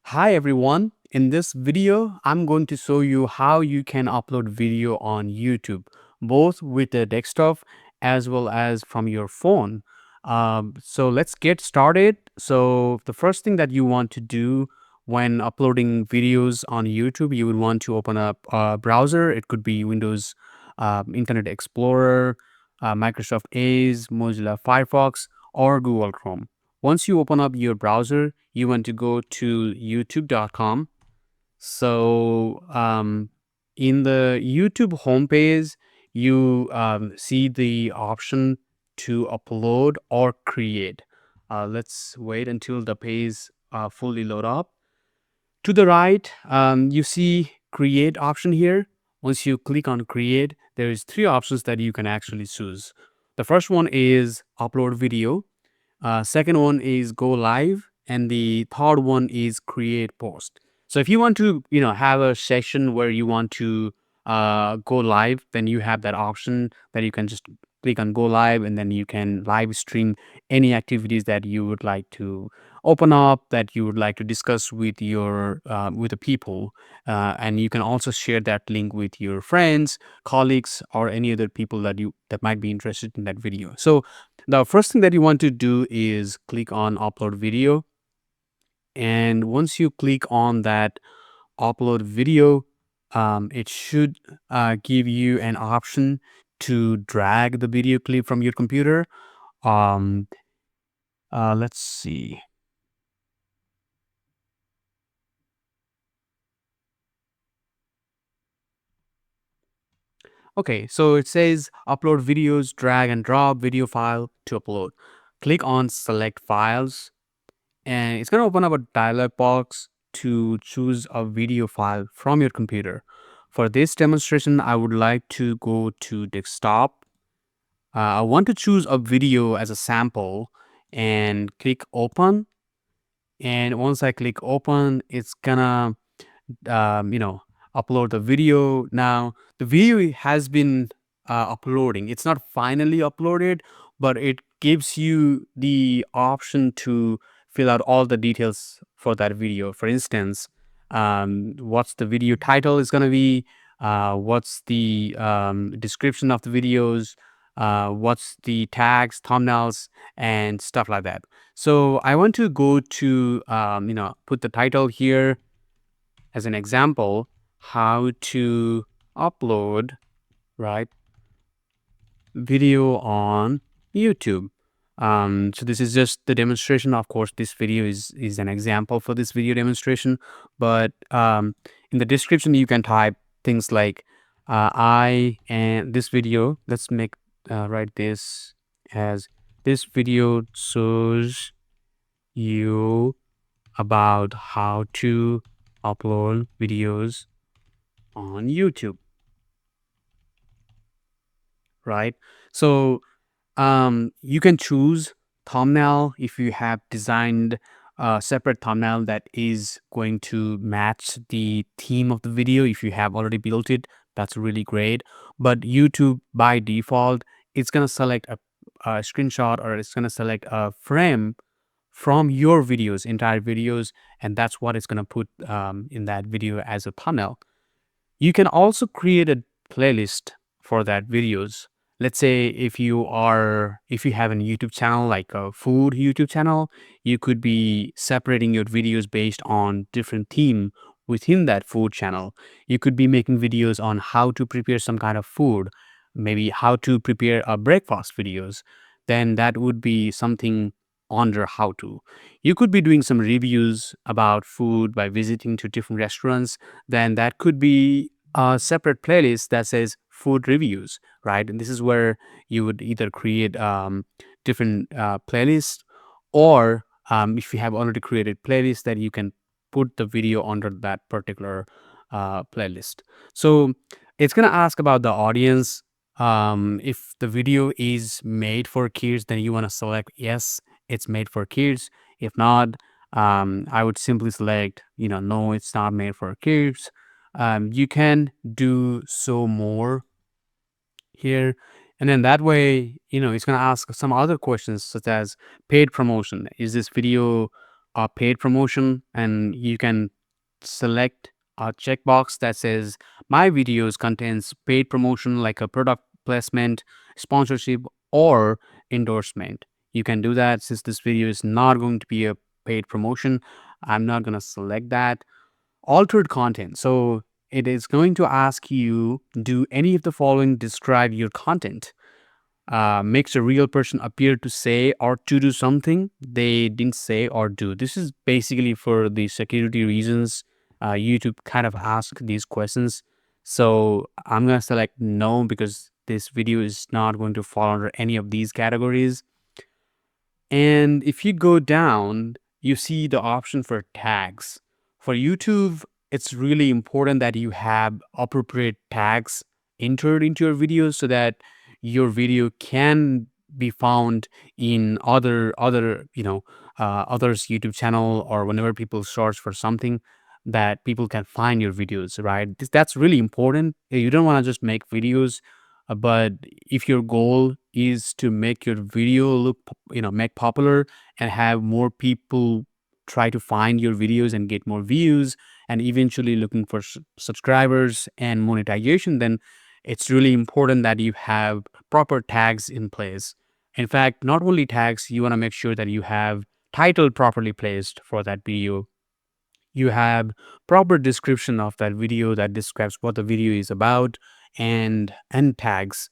Hi everyone. In this video, I'm going to show you how you can upload video on YouTube, both with a desktop as well as from your phone. So let's get started. So the first thing that you want to do when uploading videos on YouTube, you would want to open up a browser. It could be Windows Internet Explorer, Microsoft Edge, Mozilla Firefox, or Google Chrome. Once you open up your browser, you want to go to youtube.com. So in the YouTube homepage, you see the option to upload or create. Let's wait until the page fully load up. To the right, you see create option here. Once you click on create, there is three options that you can actually choose. The first one is upload video. Second one is go live, and the third one is create post. So if you want to, have a session where you want to go live, then you have that option that you can just click on go live, and then you can live stream any activities that you would like to open up, that you would like to discuss with your with the people, and you can also share that link with your friends, colleagues, or any other people that might be interested in that video. So the first thing that you want to do is click on upload video. And once you click on that upload video, it should give you an option to drag the video clip from your computer. Um, let's see. Okay, so it says upload videos, drag and drop video file to upload. Click on select files, and it's going to open up a dialog box to choose a video file from your computer. For this demonstration, I would like to go to desktop. I want to choose a video as a sample and click open. And once I click open, it's gonna um, you know, upload the video. Now, the video has been uploading. It's not finally uploaded, but it gives you the option to fill out all the details for that video. For instance, what's the video title is going to be, what's the description of the videos, what's the tags, thumbnails, and stuff like that. So I want to go to, put the title here as an example, how to upload, right, video on YouTube. So this is just the demonstration. Of course, this video is an example for this video demonstration, but in the description you can type things like I and this video. Let's make write this as this video shows you about how to upload videos on YouTube, right? So you can choose thumbnail if you have designed a separate thumbnail that is going to match the theme of the video. If you have already built it, that's really great. But YouTube by default, it's going to select a screenshot, or it's going to select a frame from your videos, entire videos, and that's what it's going to put in that video as a thumbnail. You can also create a playlist for that videos. Let's say if you have a YouTube channel, like a food YouTube channel, you could be separating your videos based on different theme within that food channel. You could be making videos on how to prepare some kind of food, maybe how to prepare a breakfast videos. Then that would be something under how to. You could be doing some reviews about food by visiting to different restaurants. Then that could be a separate playlist that says food reviews, right? And this is where you would either create different playlists, or if you have already created playlists, that you can put the video under that particular playlist. So it's going to ask about the audience. If the video is made for kids, then you want to select yes, it's made for kids. If not, I would simply select, no, it's not made for kids. You can do so more here. And then that way, it's going to ask some other questions, such as paid promotion. Is this video a paid promotion, and you can select a checkbox that says my videos contains paid promotion like a product placement, sponsorship, or endorsement. You can do that. Since this video is not going to be a paid promotion, I'm not going to select that. Altered content. So it is going to ask you, do any of the following describe your content? Makes a real person appear to say or to do something they didn't say or do. This is basically for the security reasons. YouTube kind of ask these questions. So I'm going to select no, because this video is not going to fall under any of these categories. And if you go down, you see the option for tags. For YouTube, it's really important that you have appropriate tags entered into your videos so that your video can be found in others YouTube channel, or whenever people search for something, that people can find your videos, right? That's really important. You don't want to just make videos, but if your goal is to make your video make popular and have more people try to find your videos and get more views, and eventually looking for subscribers and monetization, then it's really important that you have proper tags in place. In fact, not only tags, you want to make sure that you have title properly placed for that video. You have proper description of that video that describes what the video is about, and tags.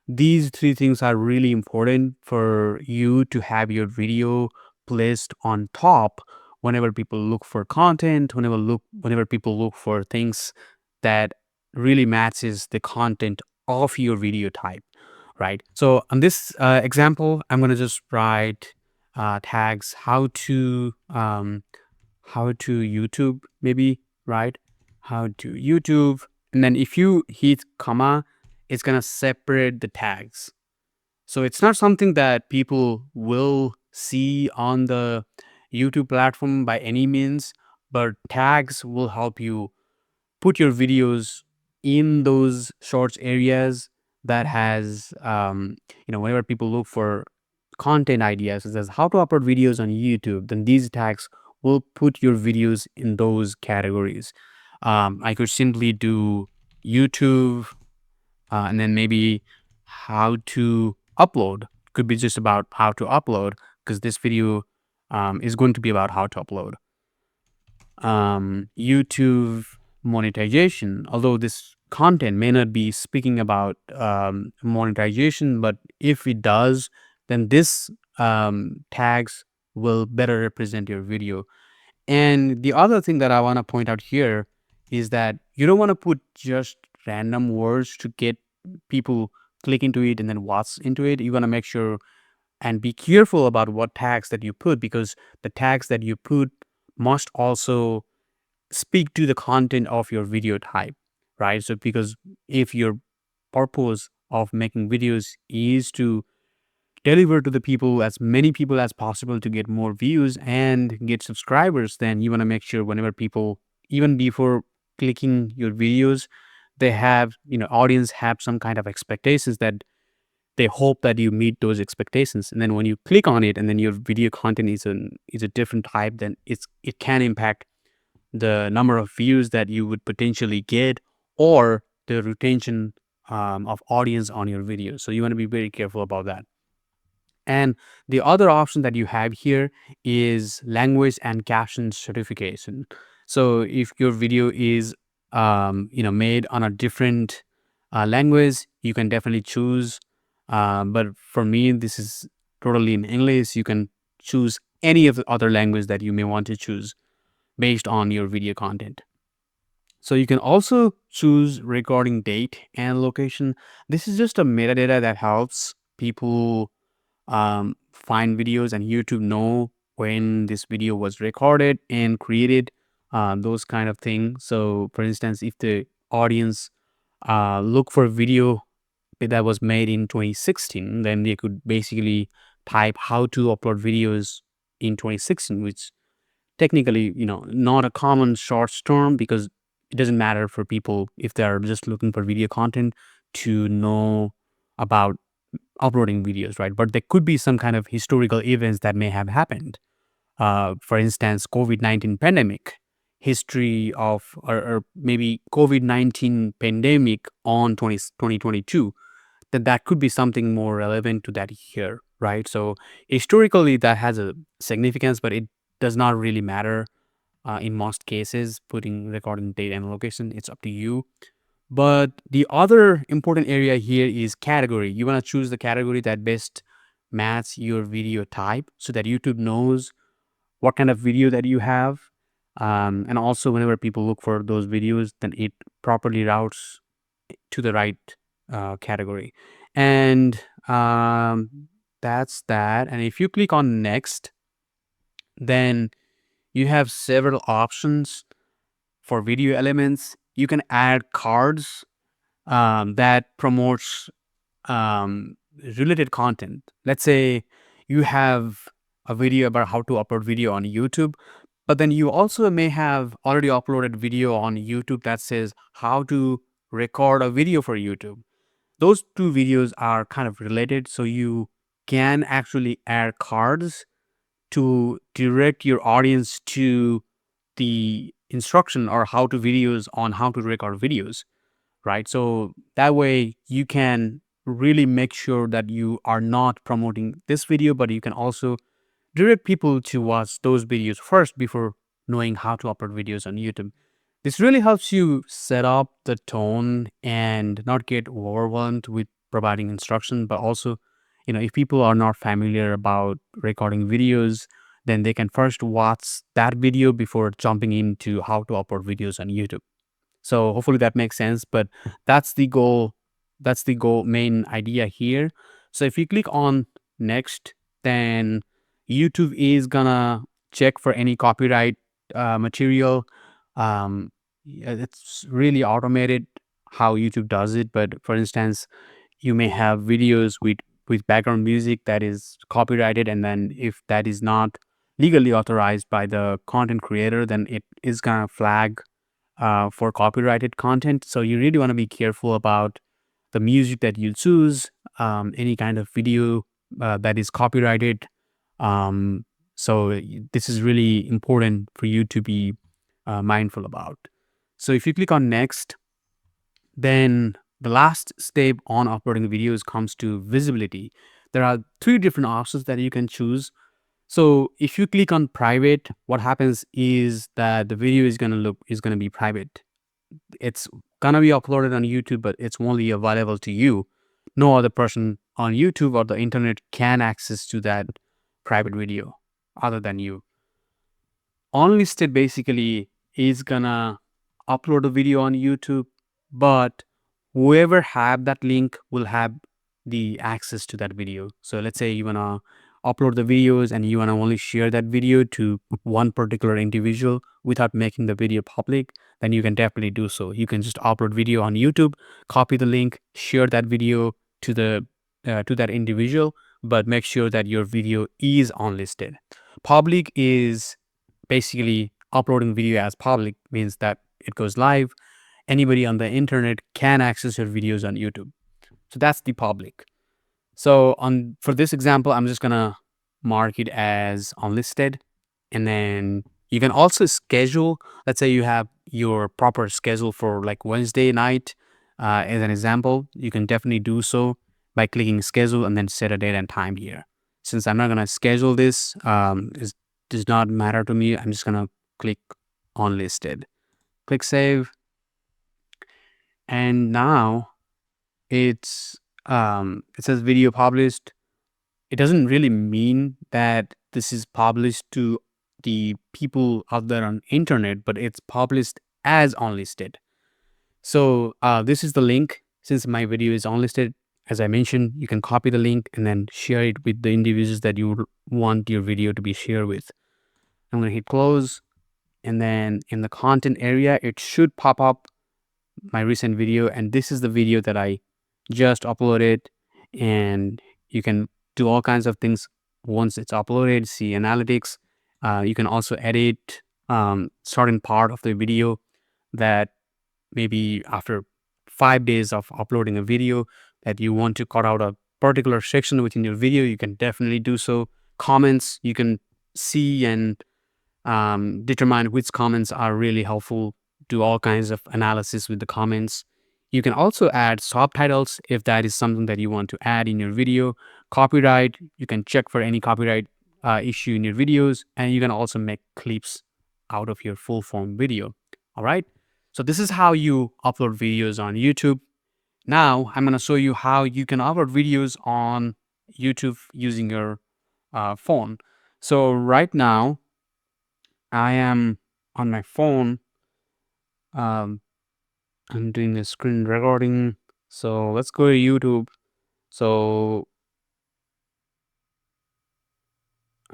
These three things are really important for you to have your video placed on top whenever people look for content, whenever people look for things that really matches the content of your video type, right? So on this example, I'm going to just write tags how to YouTube, maybe, right? How to YouTube. And then if you hit comma, it's going to separate the tags. So it's not something that people will see on the YouTube platform by any means, but tags will help you put your videos in those shorts areas that has whenever people look for content ideas, such as how to upload videos on YouTube, then these tags will put your videos in those categories. I could simply do YouTube, and then maybe how to upload. Could be just about how to upload, because this video is going to be about how to upload. YouTube monetization, although this content may not be speaking about monetization, but if it does, then this tags will better represent your video. And the other thing that I want to point out here is that you don't want to put just random words to get people click into it and then watch into it. You want to make sure and be careful about what tags that you put, because the tags that you put must also speak to the content of your video type, right? So because if your purpose of making videos is to deliver to the people, as many people as possible, to get more views and get subscribers, then you want to make sure whenever people, even before clicking your videos, they have, audience have some kind of expectations that they hope that you meet those expectations. And then when you click on it and then your video content is a different type, then it can impact the number of views that you would potentially get, or the retention of audience on your video. So you want to be very careful about that. And the other option that you have here is language and caption certification. So if your video is made on a different language, you can definitely choose. But for me, this is totally in English. You can choose any of the other language that you may want to choose based on your video content. So you can also choose recording date and location. This is just a metadata that helps people find videos, and YouTube know when this video was recorded and created, those kind of things. So for instance, if the audience look for a video that was made in 2016, then they could basically type how to upload videos in 2016, which technically, not a common short term, because it doesn't matter for people if they're just looking for video content to know about uploading videos, right? But there could be some kind of historical events that may have happened For instance, COVID-19 pandemic history of, or maybe COVID-19 pandemic on 2022, then that could be something more relevant to that here, right? So historically, that has a significance, but it does not really matter in most cases. Putting recording date and location, it's up to you. But the other important area here is category. You want to choose the category that best match your video type so that YouTube knows what kind of video that you have. And also, whenever people look for those videos, then it properly routes to the right category. And that's that. And if you click on next, then you have several options for video elements. You can add cards that promotes um, related content. Let's say you have a video about how to upload video on YouTube, but then you also may have already uploaded video on YouTube that says how to record a video for YouTube. Those two videos are kind of related, so you can actually add cards to direct your audience to the instruction or how to videos on how to record videos, right? So that way you can really make sure that you are not promoting this video, but you can also direct people to watch those videos first before knowing how to upload videos on YouTube. This really helps you set up the tone and not get overwhelmed with providing instruction, but also, if people are not familiar about recording videos, then they can first watch that video before jumping into how to upload videos on YouTube. So hopefully that makes sense, but that's the goal. That's the goal, main idea here. So if you click on next, then YouTube is gonna check for any copyright material. Yeah, it's really automated how YouTube does it. But for instance, you may have videos with background music that is copyrighted, and then if that is not legally authorized by the content creator, then it is gonna flag for copyrighted content. So you really want to be careful about the music that you choose, any kind of video that is copyrighted. Um, this is really important for you to be mindful about. So if you click on next, then the last step on uploading videos comes to visibility. There are three different options that you can choose. So if you click on private, what happens is that the video is gonna be private. It's gonna be uploaded on YouTube, but it's only available to you. No other person on YouTube or the internet can access to that private video other than you. Unlisted basically is gonna upload a video on YouTube, but whoever have that link will have the access to that video. So let's say you wanna upload the videos and you wanna only share that video to one particular individual without making the video public, then you can definitely do so. You can just upload video on YouTube, copy the link, share that video to the to that individual, but make sure that your video is unlisted. Public is basically uploading video as public means that it goes live. Anybody on the internet can access your videos on YouTube. So that's the public. So for this example, I'm just gonna mark it as unlisted. And then you can also schedule, let's say you have your proper schedule for like Wednesday night, as an example, you can definitely do so by clicking schedule and then set a date and time here. Since I'm not gonna schedule this, it does not matter to me. I'm just gonna click unlisted. Click save. And now it says video published. It doesn't really mean that this is published to the people out there on internet, but it's published as unlisted. So this is the link. Since my video is unlisted, as I mentioned, you can copy the link and then share it with the individuals that you want your video to be shared with. I'm going to hit close. And then in the content area, it should pop up my recent video. And this is the video that I just uploaded. And you can do all kinds of things once it's uploaded, see analytics. You can also edit certain part of the video that maybe after 5 days of uploading a video that you want to cut out a particular section within your video, you can definitely do so. Comments, you can see and determine which comments are really helpful, do all kinds of analysis with the comments. You can also add subtitles if that is something that you want to add in your video. Copyright, you can check for any copyright issue in your videos, and you can also make clips out of your full form video. All right. So this is how you upload videos on YouTube. Now I'm going to show you how you can upload videos on YouTube using your phone. So right now I am on my phone. Um, I'm doing a screen recording. So let's go to YouTube. So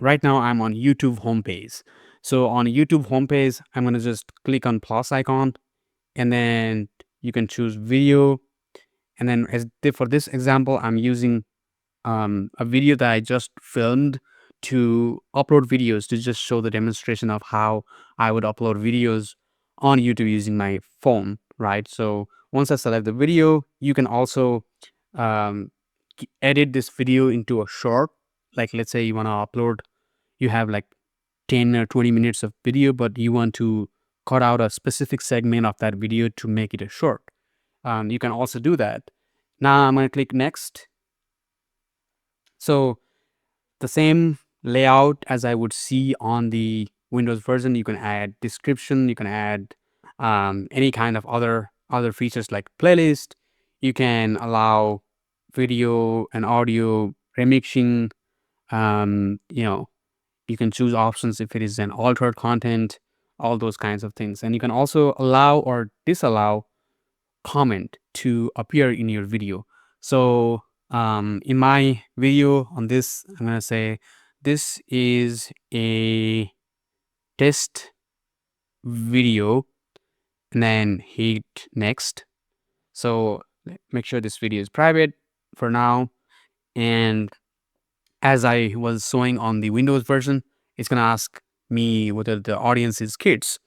right now I'm on YouTube homepage. So on YouTube homepage, I'm gonna just click on plus icon, and then you can choose video. And then for this example, I'm using a video that I just filmed to upload videos to just show the demonstration of how I would upload videos on YouTube using my phone, right? So once I select the video, you can also um, edit this video into a short. Like, let's say you want to upload, you have like 10 or 20 minutes of video, but you want to cut out a specific segment of that video to make it a short. You can also do that. Now I'm going to click next. So the same layout as I would see on the Windows version. You can add description. You can add any kind of other features like playlist. You can allow video and audio remixing. You know, you can choose options if it is an altered content, all those kinds of things. And you can also allow or disallow comment to appear in your video. So in my video on this, I'm going to say this is a test video, and then hit next. So make sure this video is private for now. And as I was showing on the Windows version, it's going to ask me whether the audience is kids.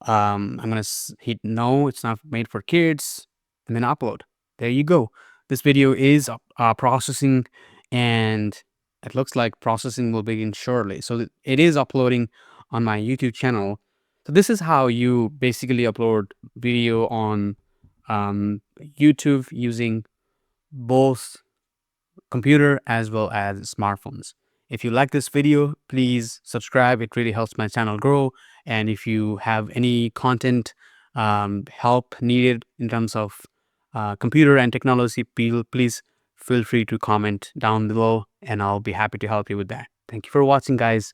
I'm going to hit no, it's not made for kids, and then upload. There you go. This video is processing, and it looks like processing will begin shortly. So it is uploading on my YouTube channel. So this is how you basically upload video on YouTube using both computer as well as smartphones. If you like this video, please subscribe. It really helps my channel grow. And if you have any content help needed in terms of computer and technology, please feel free to comment down below, and I'll be happy to help you with that. Thank you for watching, guys.